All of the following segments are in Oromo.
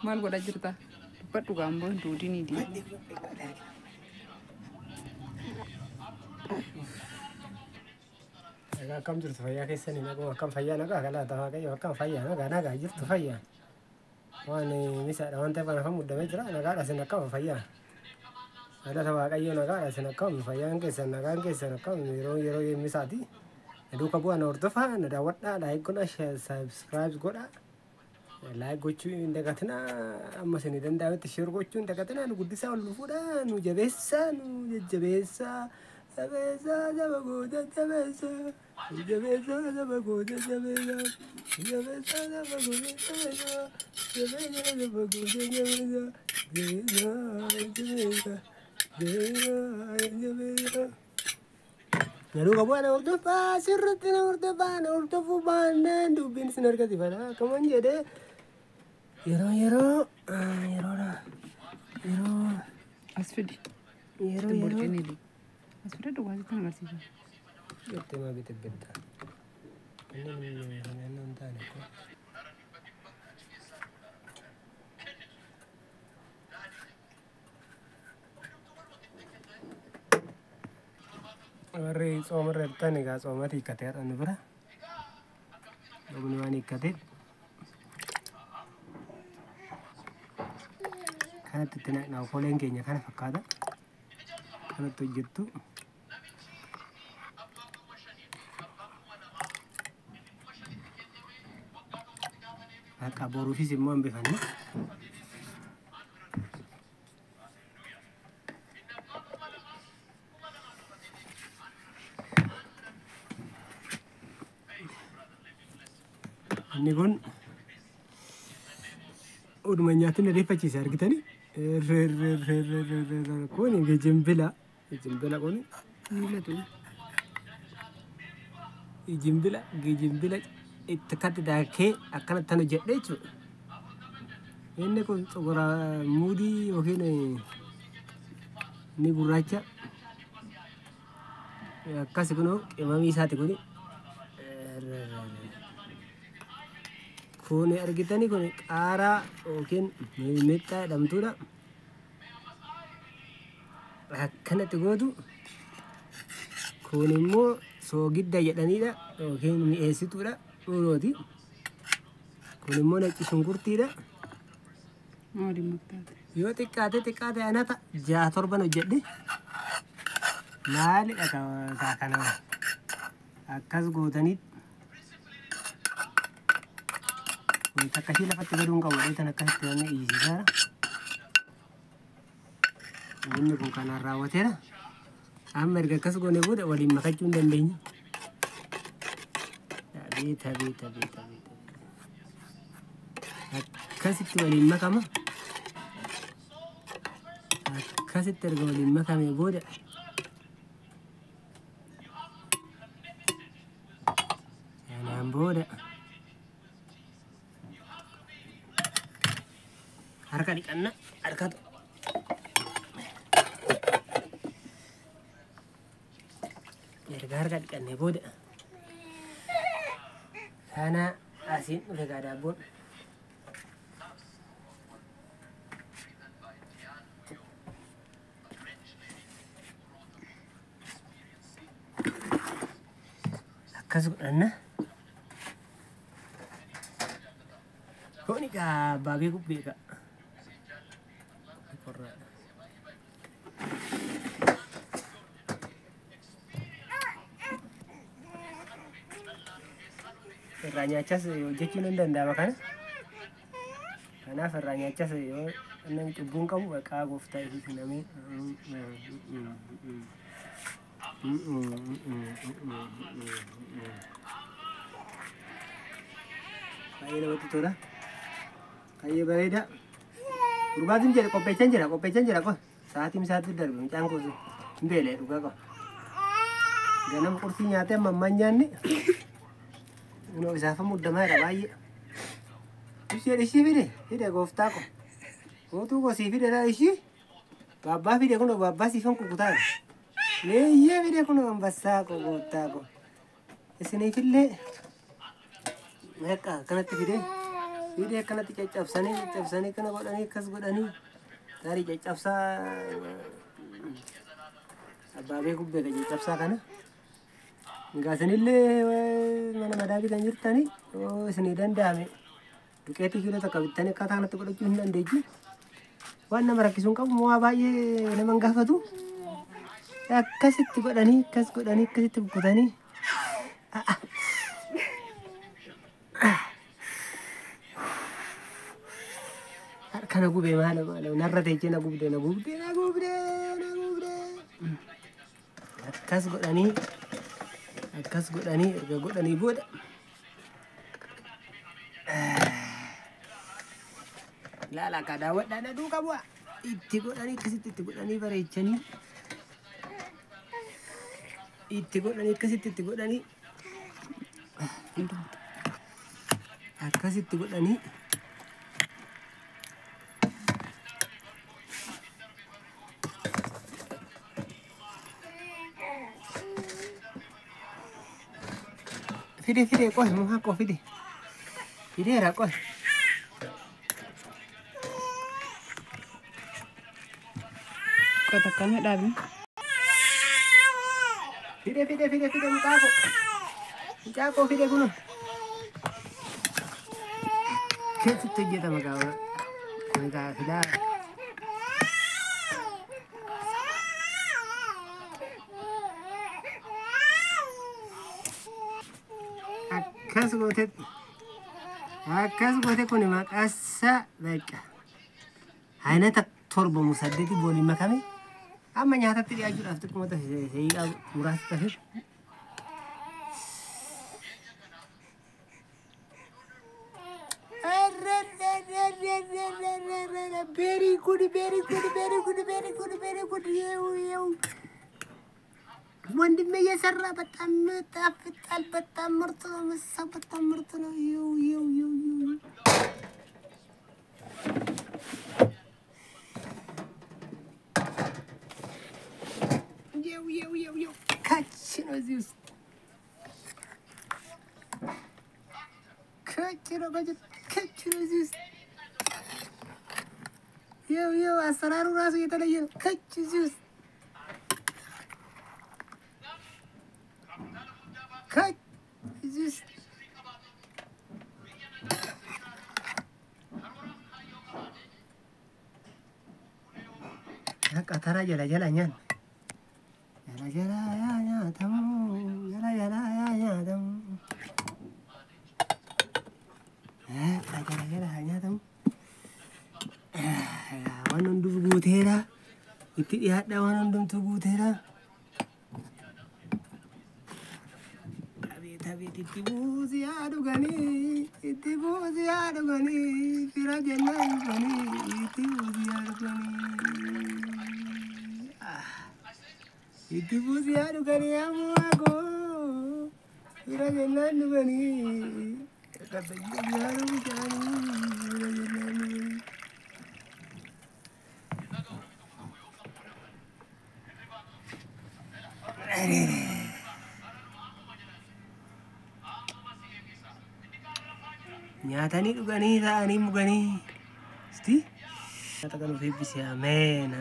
Maal godha jirta? Dubbadhu gaamboo hin duudinii di. Akkam jirtu fayyaa keessanii nagoo akkam fayyaa nagaa galata waaqayyo akkam fayyaa nagaa jirtu fayyaa waan misaadha waan ta'eef afaan muddamee jira nagaadha isin akkam fayyaa galata waaqayyo nagaadha isin akkam fayyaan nagaan keessan akkam yeroo misaati duuka bu'aa na hordofaa na daawwadhaa laayik godha subscribe godha laayik gochuu hin dagatinaa amma isin danda'ametti sheer gochuu hin dagatinaa nu guddisaa ol fuudhaa nu jabeessaa nu jajjabeessaa Jabeza, jabagoda, jabeza. Jabeza, jabagoda, jabeza. Jabeza, jabagoda, jabeza. Jabeza, jabagoda, jabeza. Jabeza, jabeza. Lalu kamu ada ordofa, sirritin ordofa, ordofu banan, dubin sinar kasi pada. Kamu jadi, yero lah, yero. Asfidi. Yero. Asfidi tu kasih tangan sih. Betul mah betul. Ini nonton aku. Warri soomar reptan egaa soomati kateera ni bira. Namni waan hiikkateef kanatti itti naqnaa koleen keenya kana fakkaata. Kanatti hojjettu. Akka boruufis immoo hambifannee. Inni kun oduma nyaatiin adeeffachiisa argitanii kun jimbila kun jimbila itti katti daakee akkanatti tan hojjedhe jechuudha. Inni kun xugura muudii yookiin ni gurraacha akkas kunoo qimamii isaati kun argitanii kun qaaraa yookiin mixxaa jedhamtuudha. Akkanatti gootu kun immoo soogidda jedhanidha yookiin mi'eessituudha dhurooti. Kun immoo nacci shunkurtiidha. Yoo xiqqaate anata 6-7 hojjedhe maalidha kana akkas gootanii akkasii lafatti gaduun qabu dheetan akkasitti wanni ijjiisisaadha. Inni kun kanaan raawwateera. Amma erga akkas goone booda waliin makachuu hin dandeenye. Beeta. Akkasitti waliin makama. Akkasitti erga waliin makame booda kanaan booda harka dhiqanna harkatu. Erga harka dhiqannee booda kana asiin dhufe gaa daabboon akkas godhanna. Kun egaa baabee qubbeeka. Irraa nyaachas hojjechuun hin danda'ama kana. Kanaaf irraa nyaachas yoo inni cubbuun qabu baqaa gooftaa isiif namee. Baay'ee namatti tola. Baay'ee bareeda. Gurbaatiin jedhe qopheechan jira kun sa'aatiin isaatti darbe mucaan kun hin beelee dhugaa qaba. Ganama qursii nyaatee amma ammaan nyaanni. Uno isaaf muddamaadha baay'ee. Ishii fide gooftaa ko. Gootuu kosii fide laa ishii. Baabbaa fide kun baabbaa siifan kukutaa. Leeyyee fide kun ambassaa ko gooftaa ko. Isiniifillee meeqa kanatti fide. Fiidee akkanatti caccabsanii kana godhanii akkas godhanii tarii caccabsaa abbaa gubbee ka caccabsaa kana. Gaasanillee mana madaa bitan jirtanii yoo isinii danda'ame duqeetii kiiloo takka bittanii akkaataa kanatti godhachuu hin dandeechu. Waan nama rakkisuu hin qabu waa baay'ee nama hin gaafatu. Akkasitti godhanii akkasitti bukkutanii. Harkana gubee maala narra teechee na gubdee. Akkas godhanii erga godhanii booda laala akka daawwadhaan aduu qabu itti godhanii akkasitti itti godhanii bareechanii akkasitti godhanii fide qoy muka ko fide ra qoy Kota kami dhaabni. Fide mucaako fide kunuun keessatti hojjetama gaaba kun gaa fidaa akkas goote kun maqaasa beeka aynata torba musaddeti booliin makame amma nyaatatti dhiyaachuudhaaf xiqquma ta'e muraasa tafe very good ወንድሜ እየሰራ በጣም ጣፍጣል በጣም ምርጥ ነው መሳብ በጣም ምርጥ ነው ካች ነው እዚህ ውስጥ ካች ነው እዚህ ውስጥ አሰራሩ ራሱ የተለየ ነው ካች እዚህ ውስጥ ካች እዚህ ውስጥ በቃ ተራ ጀላ ኛን waan hunduu guuteera itti dhiyaadha waan hundumtuu guuteera abeet itti buusi haa dhuganii fira jennaan dhuganii itti buusi haa dhuganii ammoo agoo fira jennaan dhuganii kaddayyoo yaa dhugaanii fira jennaan dhuganii nyaatanii dhuganii ta'anii muganii isti nyaata kan ofii bise ameen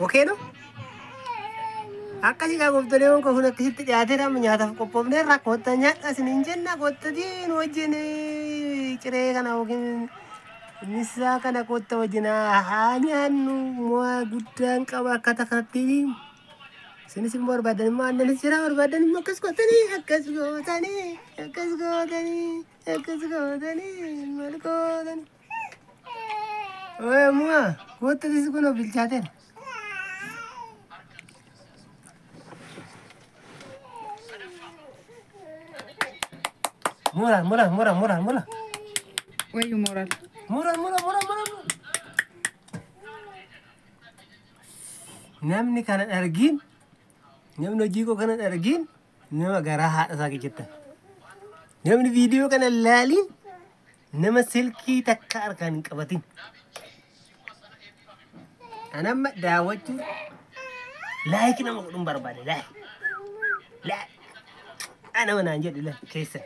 okey no akkasii kaa gooftolee wanka kun akkasitti dhiyaateera nyaataaf qophoofnee rakkoota nyaadha isiniin jenna koottatiin wajjin ciree kana yookiin misaa kana kootta wajjin haa nyaannu mo'aa guddaan qaba akkata kanatti sinis barbaadan immoo aannanis jira barbaadan immoo akkas gootanii maal gootanii mu'aa koottatis kun of bilchaateera Moral. Where you moral? Moral. Namni kana argin, namni hojii koo kana argin, nama garaa haadha isaa kijjetta. Namni viidiyoo kana laalin, nama silkii takka harkaan hin qabatin. Anamma daawwachuu laayik nama godhuun barbaade laayik. لا أنا وانا أنجد له كيسة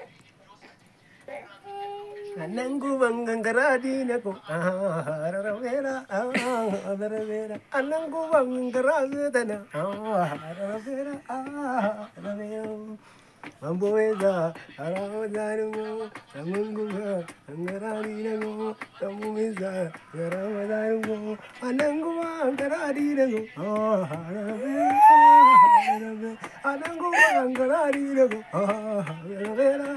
Anangu bangangara dinaku aravera aravera Anangu bangangara dana aravera aravera Amboeza aravadaru Anangu bangangara dinaku Amboeza aravadaru Anangu bangangara dinaku aravera Anangu bangangara dinaku aravera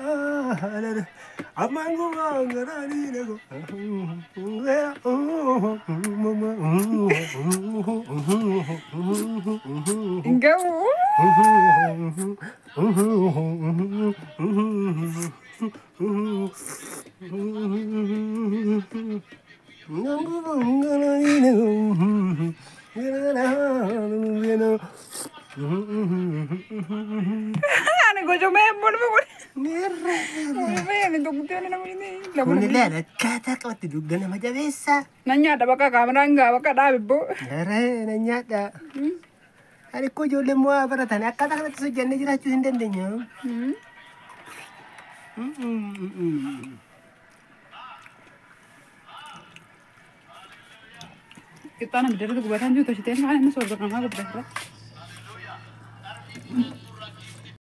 Amangu bangarani lego, vera Go. Amangu bangarani lego, أنا قلت ما يبون ما يعني دوك تاني نقول ini. Kuni lele kata kau tidur dengan macam biasa. Nanya ada baka kamera enggak baka dah bibu. Nere nanya ada. Hari kau jual mua berapa tanah? Kata kata tu sejenis jelas tu hendak denya. Kita nak berdiri tu kebuatan juga tu sih. Tapi mana masuk dalam apa berapa?